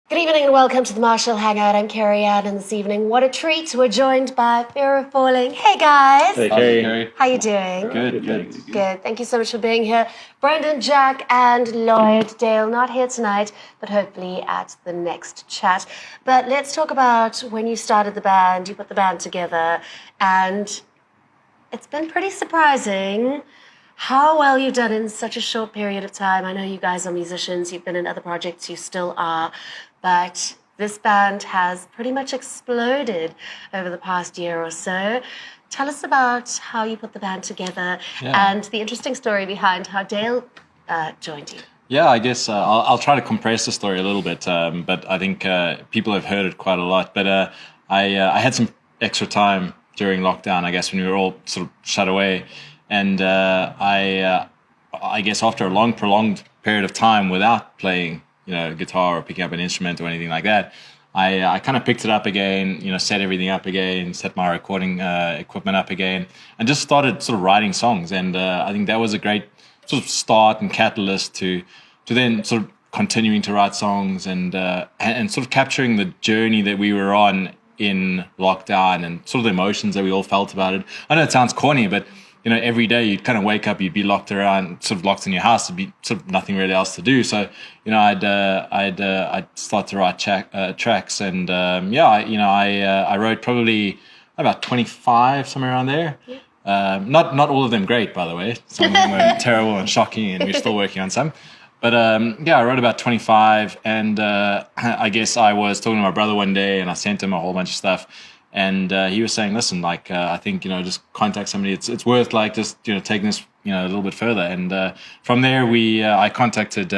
Good evening and welcome to the Marshall Hangout. I'm Kerry-anne, and this evening, what a treat. We're joined by Fear of Falling. Hey guys. Hey Kerry. How you doing? Good. Good. Thank you so much for being here. Brendon, Jack and Lloyd. Dale not here tonight, but hopefully at the next chat. But let's talk about when you started the band, you put the band together, and it's been pretty surprising how well you've done in such a short period of time. I know you guys are musicians, you've been in other projects, you still are, but this band has pretty much exploded over the past year or so. Tell us about how you put the band together and the interesting story behind how Dale joined you. Yeah, I guess I'll try to compress the story a little bit, but I think people have heard it quite a lot. But I had some extra time during lockdown, I guess, when we were all sort of shut away. And I guess after a long, prolonged period of time without playing, guitar or picking up an instrument or anything like that, I kind of picked it up again, set everything up again, set my recording equipment up again, and just started sort of writing songs. And I think that was a great sort of start and catalyst to then sort of continuing to write songs and sort of capturing the journey that we were on in lockdown and sort of the emotions that we all felt about it. I know it sounds corny, but every day you'd kind of wake up, you'd be locked in your house. There'd be sort of nothing really else to do. So, I'd start to write tracks, and I wrote probably about 25, somewhere around there. Yeah. Not all of them great, by the way. Some of them were terrible and shocking, and we're still working on some. But I wrote about 25, and I guess I was talking to my brother one day, and I sent him a whole bunch of stuff. And he was saying, listen, I think, just contact somebody. It's worth just taking this, a little bit further. And from there, I contacted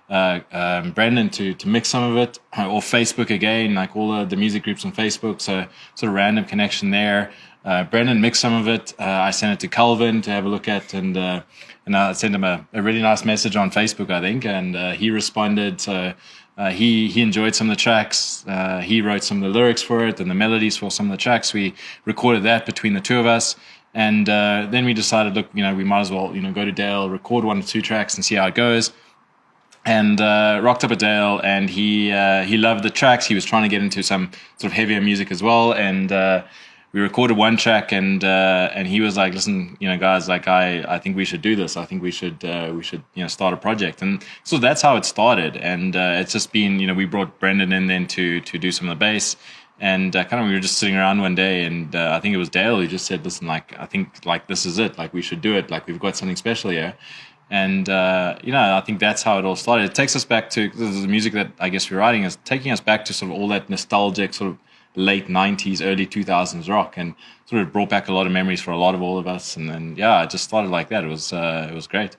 Brendon to mix some of it, or Facebook again, like all the music groups on Facebook. So sort of random connection there. Brendon mixed some of it. I sent it to Calvin to have a look at, and I sent him a really nice message on Facebook, I think, and he responded. So he enjoyed some of the tracks. He wrote some of the lyrics for it and the melodies for some of the tracks. We recorded that between the two of us, and then we decided, look, we might as well go to Dale, record 1 or 2 tracks, and see how it goes. And rocked up at Dale, and he loved the tracks. He was trying to get into some sort of heavier music as well, and we recorded 1 track, and he was like, listen, guys, I think we should do this. I think we should start a project. And so that's how it started. And it's just been, we brought Brendon in then to do some of the bass. And we were just sitting around one day, and I think it was Dale who just said, listen, I think this is it. We should do it. We've got something special here. And, I think that's how it all started. It takes us back to the music that I guess we're writing is taking us back to sort of all that nostalgic sort of late 90s, early 2000s rock, and sort of brought back a lot of memories for all of us. And then, it just started like that. It was great.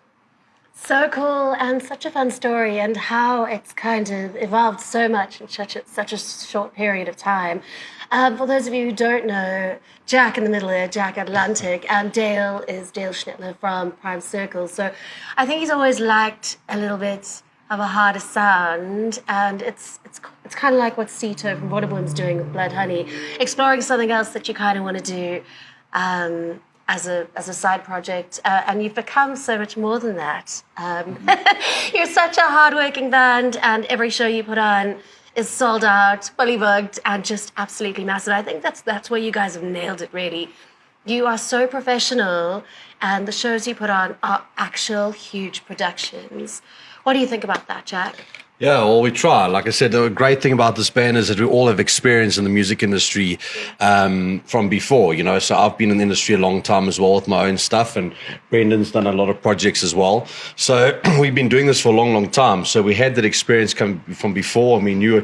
So cool, and such a fun story, and how it's kind of evolved so much in such a short period of time. For those of you who don't know, Jack in the middle there, Jack Atlantic, and Dale is Dale Schnettler from Prime Circle. So I think he's always liked a little bit of a harder sound, and it's kind of like what Cito from Waterbourne's doing with Blood Honey, exploring something else that you kind of want to do as a side project, and you've become so much more than that. You're such a hardworking band, and every show you put on is sold out, fully booked, and just absolutely massive. I think that's where you guys have nailed it, really. You are so professional, and the shows you put on are actual huge productions. What do you think about that, Jack? Yeah, well, we try. Like I said, the great thing about this band is that we all have experience in the music industry from before, So I've been in the industry a long time as well with my own stuff, and Brendon's done a lot of projects as well. So we've been doing this for a long, long time. So we had that experience come from before, and we knew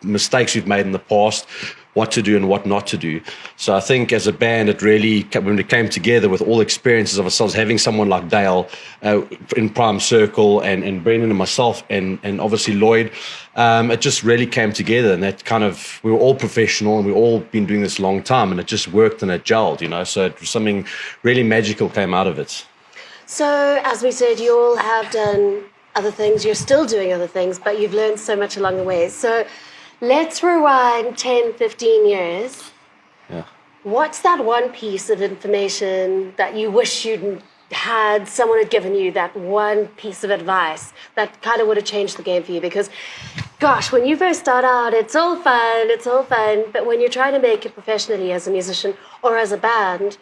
mistakes we've made in the past, what to do and what not to do. So I think as a band, it really, when it came together with all experiences of ourselves, having someone like Dale in Prime Circle, and Brendon and myself, and obviously Lloyd, it just really came together, and that we were all professional, and we've all been doing this a long time, and it just worked and it gelled, so it was something really magical came out of it. So as we said, you all have done other things, you're still doing other things, but you've learned so much along the way. So let's rewind 10, 15 years. Yeah. What's that one piece of information that you wish you'd had, someone had given you that one piece of advice that kind of would have changed the game for you? Because gosh, when you first start out, it's all fun. But when you're trying to make it professionally as a musician or as a band,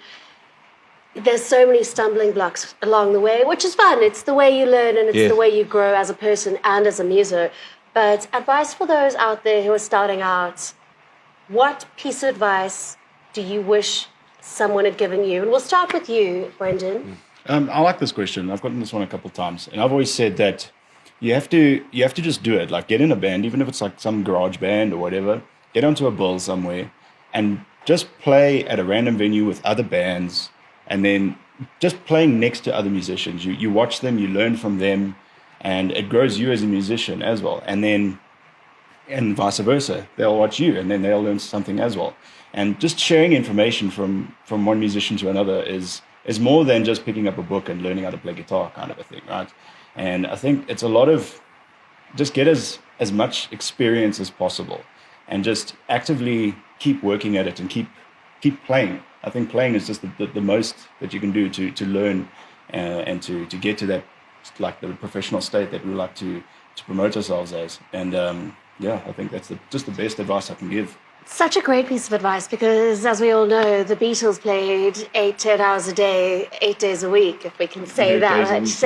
there's so many stumbling blocks along the way, which is fun. It's the way you learn and it's the way you grow as a person and as a muso. But advice for those out there who are starting out, what piece of advice do you wish someone had given you? And we'll start with you, Brendon. I like this question. I've gotten this one a couple of times. And I've always said that you have to just do it. Like, get in a band, even if it's like some garage band or whatever, get onto a bill somewhere and just play at a random venue with other bands, and then just playing next to other musicians. You watch them, you learn from them, and it grows you as a musician as well. And vice versa. They'll watch you and then they'll learn something as well. And just sharing information from one musician to another is more than just picking up a book and learning how to play guitar kind of a thing, right? And I think it's a lot of just get as much experience as possible and just actively keep working at it and keep playing. I think playing is just the most that you can do to learn and to get to that, like, the professional state that we like to promote ourselves as. And I think that's just the best advice I can give. Such a great piece of advice, because as we all know, the Beatles played 8-10 hours a day, 8 days a week, if we can say that much.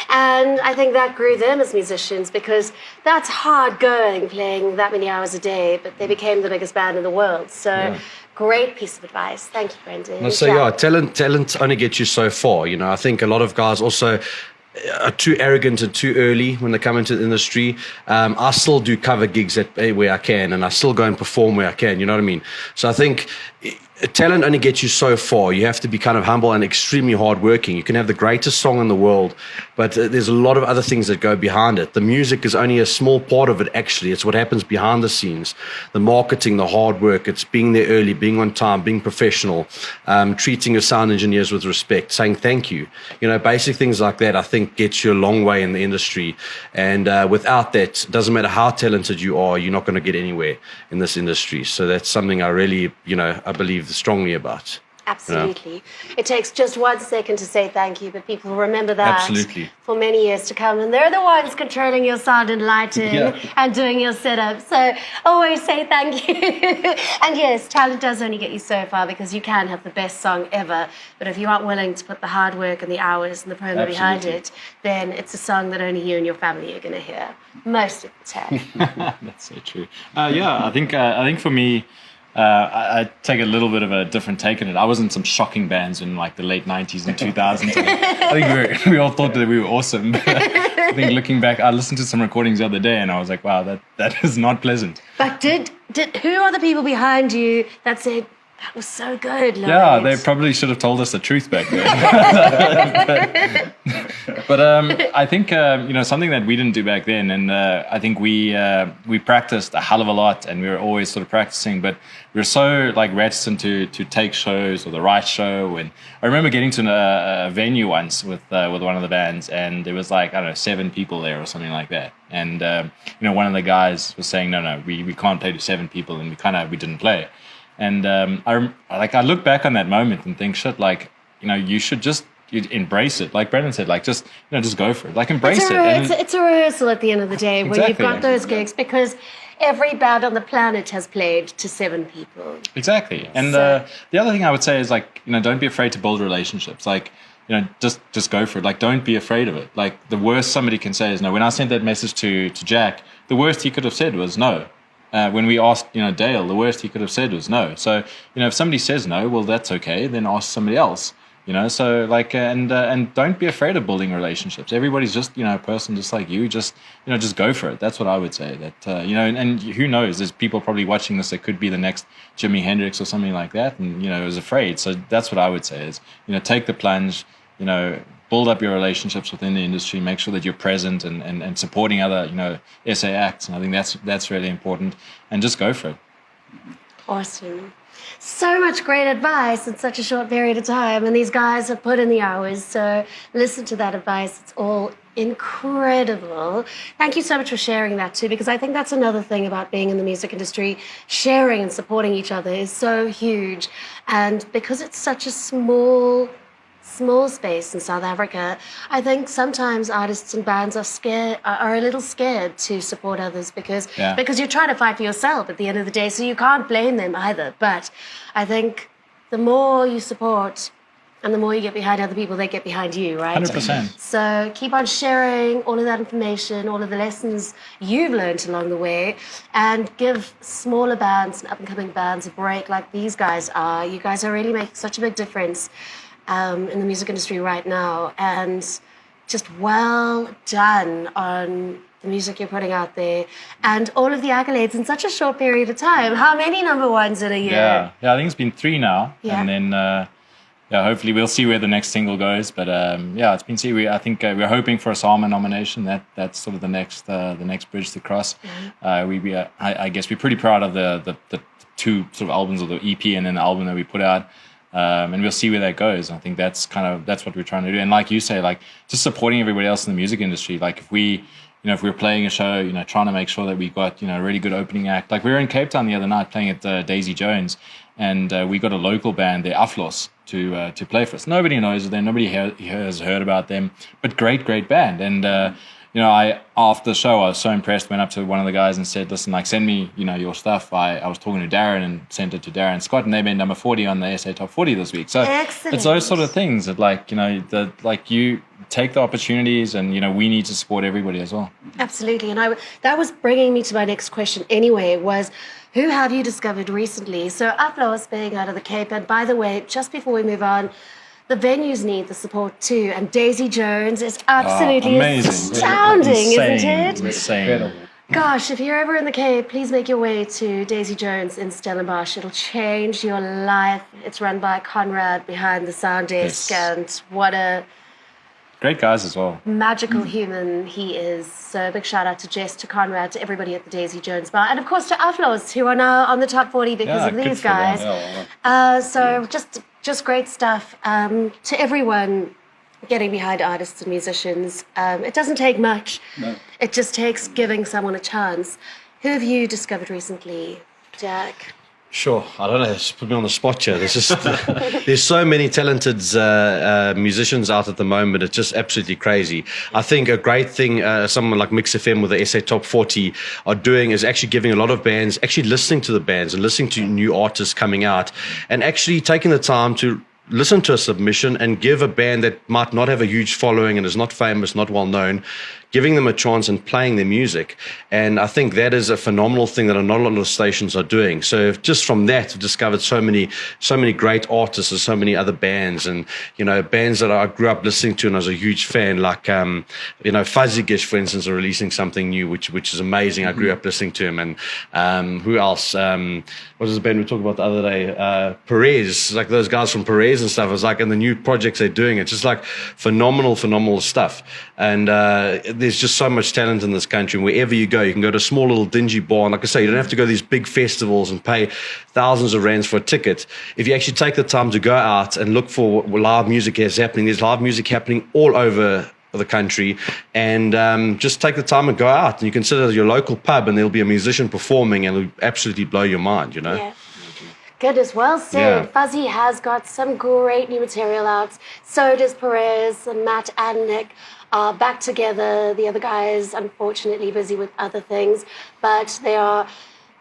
And I think that grew them as musicians, because that's hard going, playing that many hours a day, but they became the biggest band in the world. So great piece of advice. Thank you, Brendon. So talent only gets you so far. You know, I think a lot of guys also are too arrogant and too early when they come into the industry. I still do cover gigs where I can, and I still go and perform where I can, you know what I mean? So I think talent only gets you so far. You have to be kind of humble and extremely hardworking. You can have the greatest song in the world, but there's a lot of other things that go behind it. The music is only a small part of it, actually. It's what happens behind the scenes. The marketing, the hard work, it's being there early, being on time, being professional, treating your sound engineers with respect, saying thank you. You know, basic things like that, I think, gets you a long way in the industry. And without that, it doesn't matter how talented you are, you're not going to get anywhere in this industry. So that's something I really, I believe strongly about. Absolutely. It takes just 1 second to say thank you, but people remember that for many years to come. And they're the ones controlling your sound and lighting and doing your setup. So always say thank you. And yes, talent does only get you so far, because you can have the best song ever, but if you aren't willing to put the hard work and the hours and the promo behind it, then it's a song that only you and your family are going to hear most of the time. That's so true. I think for me, I take a little bit of a different take on it. I was in some shocking bands in like the late 90s and 2000s. I think we all thought that we were awesome. But I think looking back, I listened to some recordings the other day and I was like, wow, that is not pleasant. But who are the people behind you that said, that was so good, Lloyd? Yeah, they probably should have told us the truth back then. but I think something that we didn't do back then, and I think we practiced a hell of a lot, and we were always sort of practicing, but we were so like reticent to take shows or the right show. And I remember getting to a venue once with one of the bands, and there was like, I don't know, 7 people there or something like that. And one of the guys was saying, no, we can't play to 7 people, and we didn't play. And I look back on that moment and think, shit, like, you should just embrace it. Like Brendon said, like, just go for it. Like, embrace it. It's a rehearsal at the end of the day when you've got those gigs, because every band on the planet has played to 7 people. Exactly. And the other thing I would say is, like, don't be afraid to build relationships. Like, just go for it. Like, don't be afraid of it. Like, the worst somebody can say is no. When I sent that message to Jack, the worst he could have said was no. When we asked, Dale, the worst he could have said was no. So, if somebody says no, well, that's okay. Then ask somebody else. So like, and don't be afraid of building relationships. Everybody's just, a person just like you. Just go for it. That's what I would say. That and who knows? There's people probably watching this that could be the next Jimi Hendrix or something like that, and is afraid. So that's what I would say is, take the plunge. Build up your relationships within the industry, make sure that you're present and supporting other, SA acts. And I think that's really important. And just go for it. Awesome. So much great advice in such a short period of time. And these guys have put in the hours. So listen to that advice. It's all incredible. Thank you so much for sharing that too, because I think that's another thing about being in the music industry. Sharing and supporting each other is so huge. And because it's such a small small space in South Africa, I think sometimes artists and bands are a little scared to support others because you're trying to fight for yourself at the end of the day, so you can't blame them either. But I think the more you support and the more you get behind other people, they get behind you, right? 100%. So keep on sharing all of that information, all of the lessons you've learned along the way, and give smaller bands and up-and-coming bands a break like these guys are. You guys are really making such a big difference in the music industry right now, and just well done on the music you're putting out there and all of the accolades in such a short period of time. How many number ones in a year? Yeah, I think it's been 3 now. Yeah. And then, hopefully we'll see where the next single goes. But it's been 3. I think we're hoping for a Sama nomination. That's sort of the next bridge to cross. I guess we're pretty proud of the 2 sort of albums, or the EP and then the album that we put out. And we'll see where that goes. I think that's what we're trying to do. And like you say, like just supporting everybody else in the music industry. Like if we're playing a show, trying to make sure that we got, a really good opening act. Like we were in Cape Town the other night playing at Daisy Jones, and we got a local band, the Aflos, to play for us. Nobody knows them. Nobody has heard about them, but great band. And, I after the show, I was so impressed, went up to one of the guys and said, listen, like send me, your stuff. I was talking to Darren and sent it to Darren Scott, and they made number 40 on the SA Top 40 this week. So Excellent. It's those sort of things that you take the opportunities, and, we need to support everybody as well. Absolutely. And that was bringing me to my next question anyway, was who have you discovered recently? So Aflos being out of the Cape, and by the way, just before we move on, the venues need the support too, and Daisy Jones is absolutely astounding, isn't it? Insane. Gosh, if you're ever in the Cape, please make your way to Daisy Jones in Stellenbosch. It'll change your life. It's run by Conrad behind the sound desk, and what a great guys as well. Magical human he is. So a big shout out to Jess, to Conrad, to everybody at the Daisy Jones Bar, and of course to Aflos, who are now on the top 40 because of these guys. So just great stuff to everyone getting behind artists and musicians. It doesn't take much. No. It just takes giving someone a chance. Who have you discovered recently, Jack? Sure. I don't know. Just put me on the spot here. There's so many talented musicians out at the moment. It's just absolutely crazy. I think a great thing someone like Mix FM with the SA Top 40 are doing is actually giving a lot of bands, actually listening to the bands and listening to new artists coming out, and actually taking the time to listen to a submission and give a band that might not have a huge following and is not famous, not well known, giving them a chance and playing their music. And I think that is a phenomenal thing that not a lot of stations are doing. So just from that, I've discovered so many great artists and so many other bands, and bands that I grew up listening to and I was a huge fan, like Fuzzy Gish, for instance, are releasing something new which is amazing. I grew up listening to him. And who else? What was the band we talked about the other day? Perez, like those guys from Perez and stuff. It's like, and the new projects they're doing, it's just like phenomenal stuff. And there's just so much talent in this country. And wherever you go, you can go to a small little dingy bar. And like I say, you don't have to go to these big festivals and pay thousands of rands for a ticket. If you actually take the time to go out and look for what live music is happening, there's live music happening all over the country, and just take the time and go out, and you consider your local pub, and there'll be a musician performing, and it'll absolutely blow your mind, Yeah. Goodness, well said. Yeah. Fuzzy has got some great new material out. So does Perez, and Matt and Nick are back together. The other guys, unfortunately, busy with other things, but they are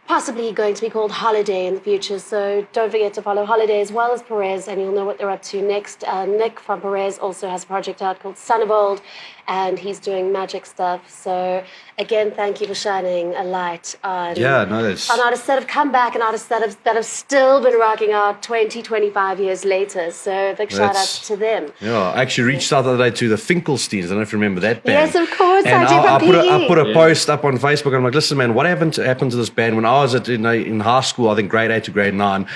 possibly going to be called Holiday in the future. So don't forget to follow Holiday as well as Perez, and you'll know what they're up to next. Nick from Perez also has a project out called Son of Old, and he's doing magic stuff. So again, thank you for shining a light on artists that have come back and artists that have still been rocking out 20-25 years later. So big shout out to them. Yeah, I actually reached out the other day to the Finkelsteins. I don't know if you remember that band. Yes, of course. And I put a post up on Facebook. I'm like, listen, man, what happened to this band when I was in high school? I think grade 8 to grade 9.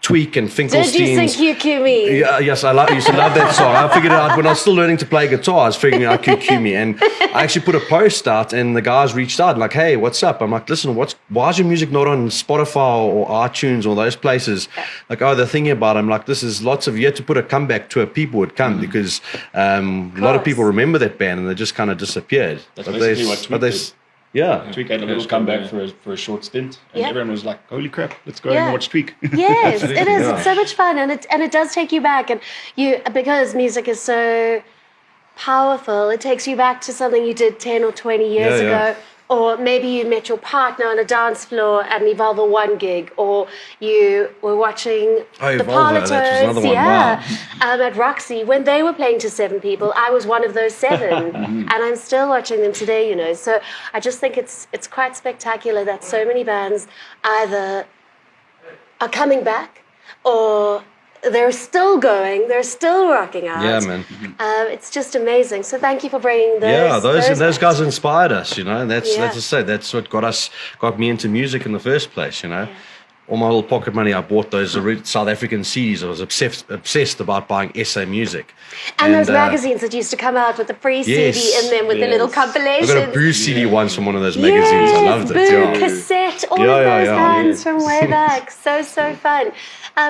Tweak and Finkelsteins. Did you think QQ Me? Yeah, yes, I used to love that song. I figured it out when I was still learning to play guitar. I was figuring out QQ Me, and I actually put a post out, and the guys reached out like, "Hey, what's up?" I'm like, "Listen, why is your music not on Spotify or iTunes or those places?" Like, "Oh, they're thinking about it." I'm like, "This is you had to put a comeback tour. People would come because a lot of people remember that band, and they just kind of disappeared." That's basically what Tweak did. Yeah. Tweak had a little comeback for a short stint, and Yeah. everyone was like, "Holy crap, let's go Yeah. and watch Tweak." Yes, it is. It's so much fun, and it does take you back, and because music is so powerful, it takes you back to something you did 10 or 20 years Yeah, yeah. ago. Or maybe you met your partner on a dance floor at an Evolver One gig, or you were watching the Evolver, that was another one, at Roxy when they were playing to 7 people. I was one of those 7, and I'm still watching them today. You know, so I just think it's quite spectacular that so many bands either are coming back or they're still going, they're still rocking out. Yeah, man. It's just amazing. So thank you for bringing those. Yeah, those back. guys inspired us, you know, and that's Yeah. to say that's what got me into music in the first place, you know. All my little pocket money, I bought those South African CDs. I was obsessed about buying SA music. And those magazines that used to come out with the free Yes, CD in them with the little I compilations. got a Boo CD once from one of those magazines. I loved it. Boo, Yeah. cassette, all Yeah, of yeah, those yeah. bands from way back. So fun.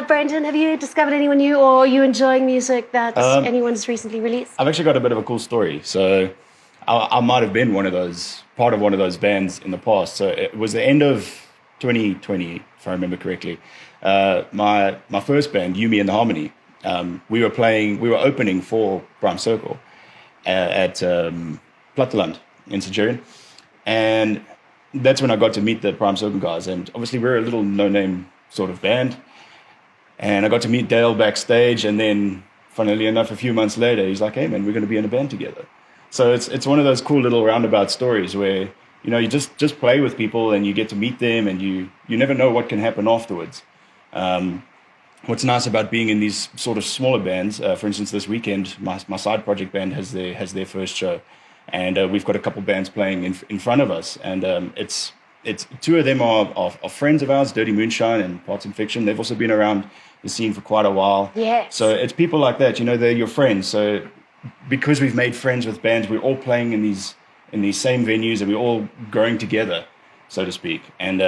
Brendon, have you discovered anyone new, or are you enjoying music that anyone's recently released? I've actually got a bit of a cool story. So I might have been part of one of those bands in the past. So it was the end of 2020, if I remember correctly. My first band, You, Me and the Harmony, we were opening for Prime Circle at Platteland in Centurion. And that's when I got to meet the Prime Circle guys. And obviously we're a little no-name sort of band. And I got to meet Dale backstage, and then, funnily enough, a few months later, he's like, "Hey, man, we're going to be in a band together." So it's one of those cool little roundabout stories where, you know, you just play with people and you get to meet them, and you never know what can happen afterwards. What's nice about being in these sort of smaller bands, for instance, this weekend, my side project band has their first show, and we've got a couple bands playing in front of us, and it's 2 of them are friends of ours, Dirty Moonshine and Parts and Fiction. They've also been around the scene for quite a while. Yes. So it's people like that, you know, they're your friends. So because we've made friends with bands, we're all playing in these same venues, and we're all growing together, so to speak. And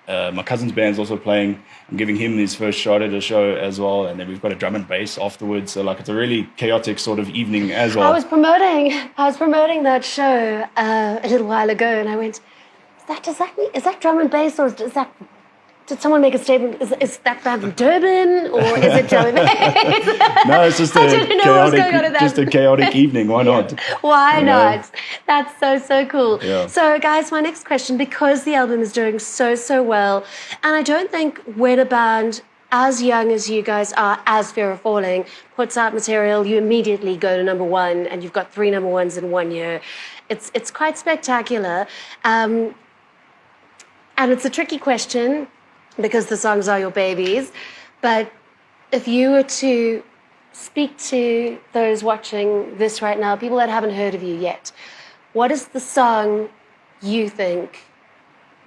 my cousin's band's also playing. I'm giving him his first shot at a show as well, and then we've got a drum and bass afterwards. So like it's a really chaotic sort of evening as well. I was promoting that show a little while ago, and I went, is that drum and bass, or did someone make a statement? Is that band from Durban, or is it drum and bass? No, it's just a chaotic evening. Why not? Why not? That's so cool. Yeah. So, guys, my next question, because the album is doing so well, and I don't think when a band as young as you guys are, as Fear of Falling, puts out material, you immediately go to number 1, and you've got 3 number 1s in 1 year. It's quite spectacular. And it's a tricky question because the songs are your babies. But if you were to speak to those watching this right now, people that haven't heard of you yet, what is the song you think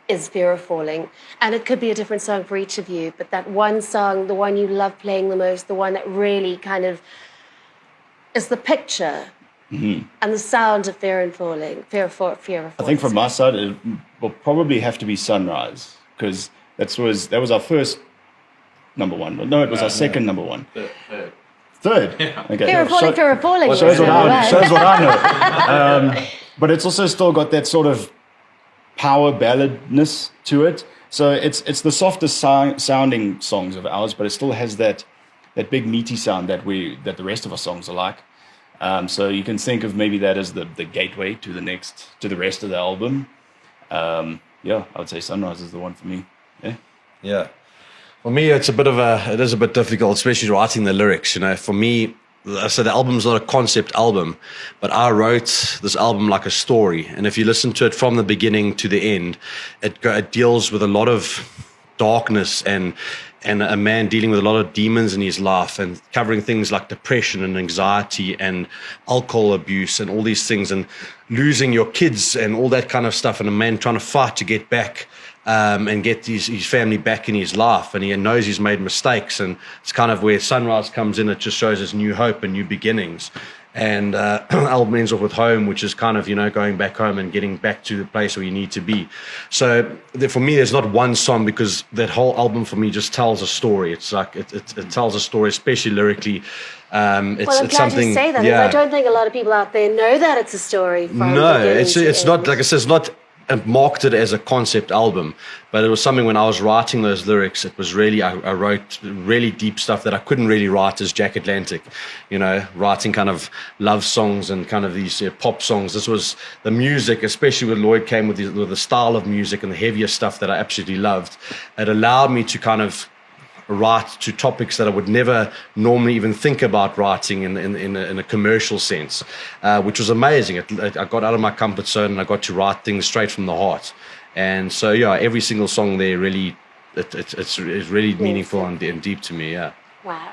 is Fear of Falling? And it could be a different song for each of you, but that one song, the one you love playing the most, the one that really kind of is the picture and the sound of Fear of Falling. I think from my side, it will probably have to be Sunrise, because that was our first number 1. No, it was our second number 1. Third. Yeah. Okay. Fear of Falling. Well, shows what I know. But it's also still got that sort of power balladness to it. So it's the softest sounding songs of ours, but it still has that big meaty sound that the rest of our songs are like. So you can think of maybe that as the gateway to the rest of the album. I would say Sunrise is the one for me. Yeah. For me, it is a bit difficult, especially writing the lyrics. You know, for me, so the album's not a concept album, but I wrote this album like a story. And if you listen to it from the beginning to the end, it deals with a lot of darkness and a man dealing with a lot of demons in his life, and covering things like depression and anxiety and alcohol abuse and all these things, and losing your kids and all that kind of stuff, and a man trying to fight to get back and get his family back in his life, and he knows he's made mistakes, and it's kind of where Sunrise comes in. It just shows us new hope and new beginnings. And album ends off with Home, which is kind of, you know, going back home and getting back to the place where you need to be. So for me, there's not one song, because that whole album for me just tells a story. It's like it tells a story, especially lyrically. I'm glad you say that, because I don't think a lot of people out there know that it's a story. From no, it's not, like I said, it's not marketed as a concept album, but it was something when I was writing those lyrics, it was really, I wrote really deep stuff that I couldn't really write as Jack Atlantic, writing kind of love songs and kind of these pop songs. This was the music, especially when Lloyd came with the style of music and the heavier stuff that I absolutely loved. It allowed me to kind of write to topics that I would never normally even think about writing in a commercial sense, which was amazing. I got out of my comfort zone and I got to write things straight from the heart. And so, every single song there really, it's really meaningful and deep to me, yeah. Wow.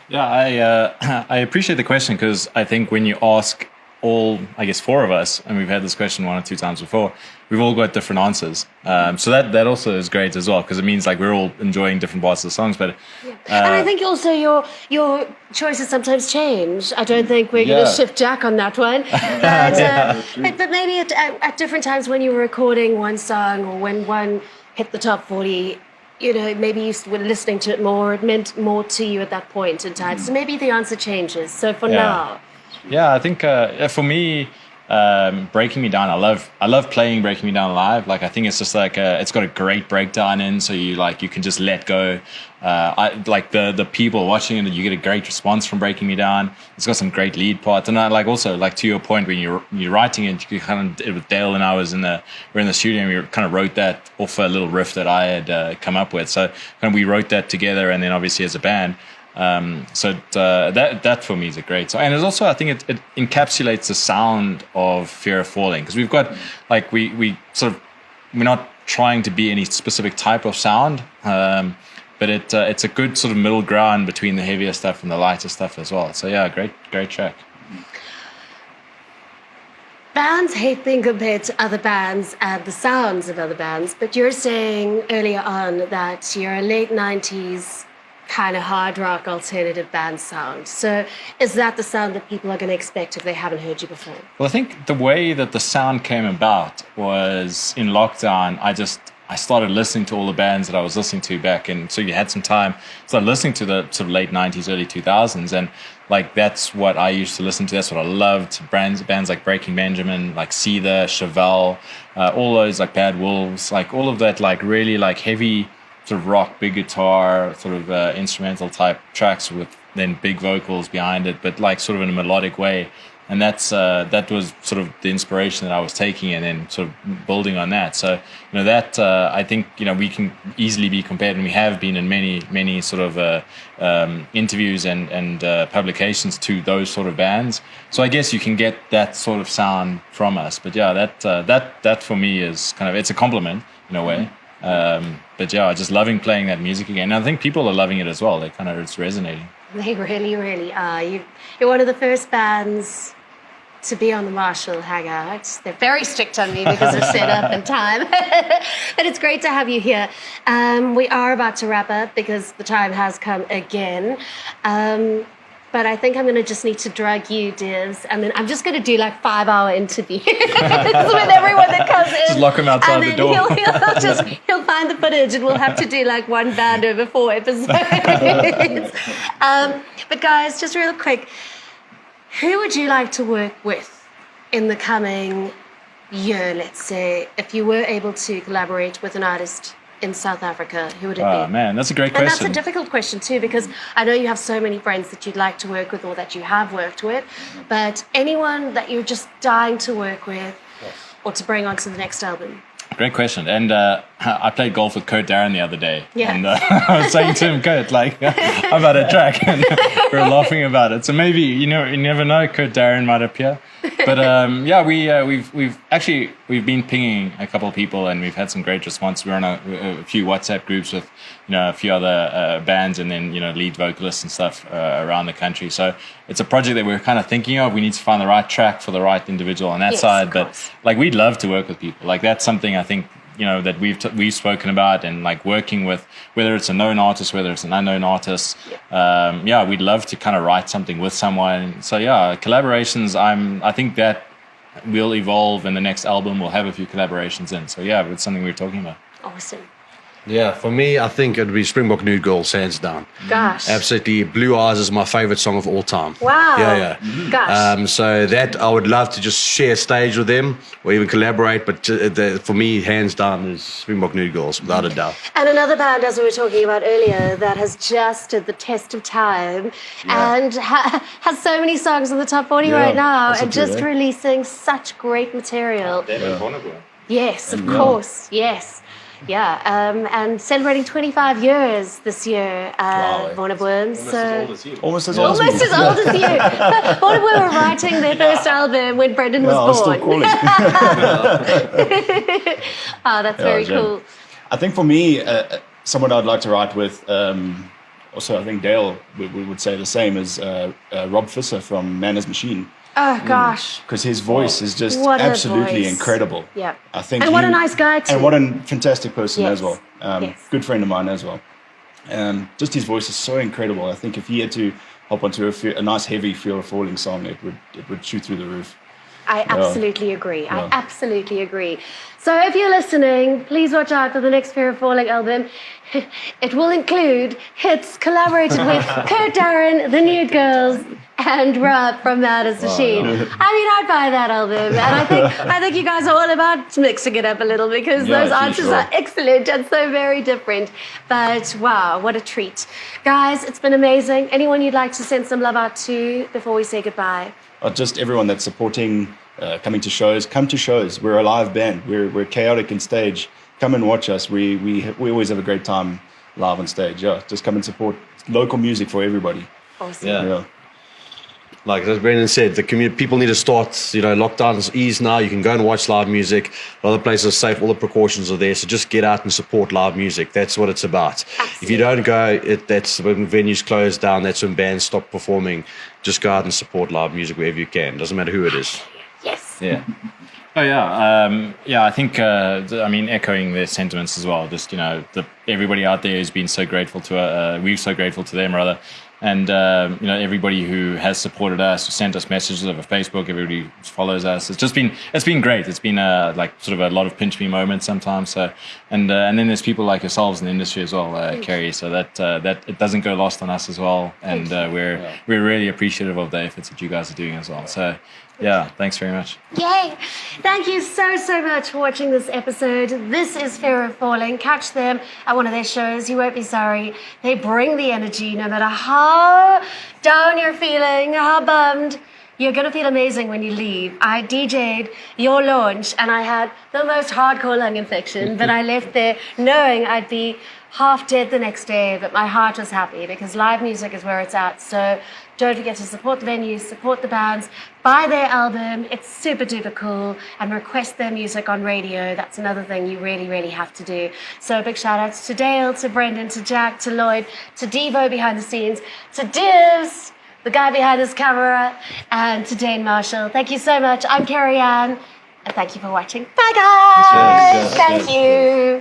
Yeah, I appreciate the question, because I think when you ask all, I guess, four of us, and we've had this question 1 or 2 times before, we've all got different answers. So that also is great as well, because it means like we're all enjoying different parts of the songs. But and I think also your choices sometimes change. I don't think we're going to shift Jack on that one. But maybe at different times when you were recording one song, or when one hit the top 40, maybe you were listening to it more. It meant more to you at that point in time. So maybe the answer changes. So for now. Yeah, I think for me, Breaking Me Down, I love playing Breaking Me Down live. Like, I think it's just like it's got a great breakdown in, so you can just let go. I like the people watching it, you get a great response from Breaking Me Down. It's got some great lead parts, and I like also, like, to your point, when you're writing it, you kind of, with Dale and I we're in the studio, and we kind of wrote that off a little riff that I had come up with. So kind of we wrote that together, and then obviously as a band. That for me is a great song, and it's also, I think it encapsulates the sound of Fear of Falling, because we've got like we're not trying to be any specific type of sound, but it's a good sort of middle ground between the heavier stuff and the lighter stuff as well. So yeah, great track. Bands hate being compared to other bands and the sounds of other bands, but you're saying earlier on that you're a late 90s kind of hard rock alternative band sound. So is that the sound that people are going to expect if they haven't heard you before? Well, I think the way that the sound came about was in lockdown. I started listening to all the bands that I was listening to back, and so you had some time, started listening to the sort of late 90s, early 2000s, and like that's what I used to listen to. That's what I loved. Bands like Breaking Benjamin, like Seether, Chevelle, all those, like Bad Wolves, like all of that, like really like heavy sort of rock, big guitar, sort of instrumental type tracks with then big vocals behind it, but like sort of in a melodic way. And that was sort of the inspiration that I was taking, and then sort of building on that. So that I think we can easily be compared, and we have been in many sort of interviews and publications to those sort of bands. So I guess you can get that sort of sound from us. But yeah, that for me is kind of, it's a compliment in a way. But yeah, just loving playing that music again. And I think people are loving it as well. It's resonating. They really, really are. You're one of the first bands to be on the Marshall Hangouts. They're very strict on me because of setup and time. But it's great to have you here. We are about to wrap up because the time has come again. But I think I'm going to just need to drug you, Divs, and then I'm just going to do like 5-hour interviews with everyone that comes in. Just lock them outside the door. He'll find the footage, and we'll have to do like one band over 4 episodes. But guys, just real quick, who would you like to work with in the coming year, let's say, if you were able to collaborate with an artist in South Africa? Who would it be? Oh man, that's a great question. And that's a difficult question too, because I know you have so many friends that you'd like to work with or that you have worked with, but anyone that you're just dying to work with or to bring onto the next album? Great question. And I played golf with Kurt Darren the other day. Yeah. And I was saying to him, Kurt, like, I'm about a track. And we were laughing about it. So maybe, you never know, Kurt Darren might appear. But yeah, we've been pinging a couple of people, and we've had some great response. We're on a few WhatsApp groups with a few other bands, and then lead vocalists and stuff around the country. So it's a project that we're kind of thinking of. We need to find the right track for the right individual on that side. But like, we'd love to work with people. Like, that's something I think that we've spoken about, and like working with, whether it's a known artist, whether it's an unknown artist. Yeah, we'd love to kind of write something with someone. So yeah, collaborations. I think that will evolve in the next album. We'll have a few collaborations in. So yeah, it's something we're talking about. Awesome. Yeah, for me, I think it'd be Springbok Nude Girls, hands down. Gosh. Absolutely. Blue Eyes is my favorite song of all time. Wow. Yeah. Gosh. So that I would love to just share stage with them or even collaborate. But for me, hands down, is Springbok Nude Girls, without a doubt. And another band, as we were talking about earlier, that has just stood the test of time and has so many songs in the top 40 right now and just releasing such great material. Yes, of course. Yes. Yeah, and celebrating 25 years this year, Vonnegut. Almost as old as Almost as old as you. Vonnegut were writing their first album when Brendon was I was born. still calling. That's very cool. I think for me, someone I'd like to write with, also I think Dale we would say the same, as Rob Visser from Man is Machine. Oh, gosh. Because his voice is just What a absolutely voice. incredible. Yeah. I think And what a nice guy, too. And what a fantastic person Yes. as well. Yes. Good friend of mine as well. Just his voice is so incredible. I think if he had to hop onto a nice heavy Fear of Falling song, it would shoot through the roof. I absolutely agree. I absolutely agree. So if you're listening, please watch out for the next Fear of Falling album. It will include hits collaborated with Kurt Darren, The Nude Girls, and Rob from Mad as Machine. I mean, I'd buy that album, and I think you guys are all about mixing it up a little because those answers are excellent and so very different. But wow, what a treat, guys! It's been amazing. Anyone you'd like to send some love out to before we say goodbye? Just everyone that's supporting, coming to shows. Come to shows. We're a live band. We're chaotic on stage. Come and watch us. We always have a great time live on stage. Yeah, just come and support local music for everybody. Awesome. Yeah. Like as Brendon said, the people need to start, lockdown is eased now. You can go and watch live music. A lot of places are safe. All the precautions are there. So just get out and support live music. That's what it's about. Absolutely. If you don't go, that's when venues close down. That's when bands stop performing. Just go out and support live music wherever you can. Doesn't matter who it is. Yes. Yeah. Oh yeah. I think echoing their sentiments as well. Just everybody out there has been so grateful to. We're so grateful to them, rather. And everybody who has supported us, who sent us messages over Facebook, everybody who follows us. It's been great. It's been sort of a lot of pinch me moments sometimes. So and then there's people like yourselves in the industry as well, Kerry. So that it doesn't go lost on us as well. And we're really appreciative of the efforts that you guys are doing as well. So yeah, thanks very much. Yay! Thank you so much for watching this episode. This is Fear of Falling. Catch them at one of their shows. You won't be sorry. They bring the energy no matter how down you're feeling, how bummed. You're going to feel amazing when you leave. I DJ'd your launch and I had the most hardcore lung infection, but I left there knowing I'd be half dead the next day, but my heart was happy because live music is where it's at. So don't forget to support the venues, support the bands, buy their album. It's super duper cool, and request their music on radio. That's another thing you really, really have to do. So a big shout out to Dale, to Brendon, to Jack, to Lloyd, to Devo behind the scenes, to Divs, the guy behind his camera, and to Dane Marshall. Thank you so much. I'm Kerry-anne, and thank you for watching. Bye guys. Thank you.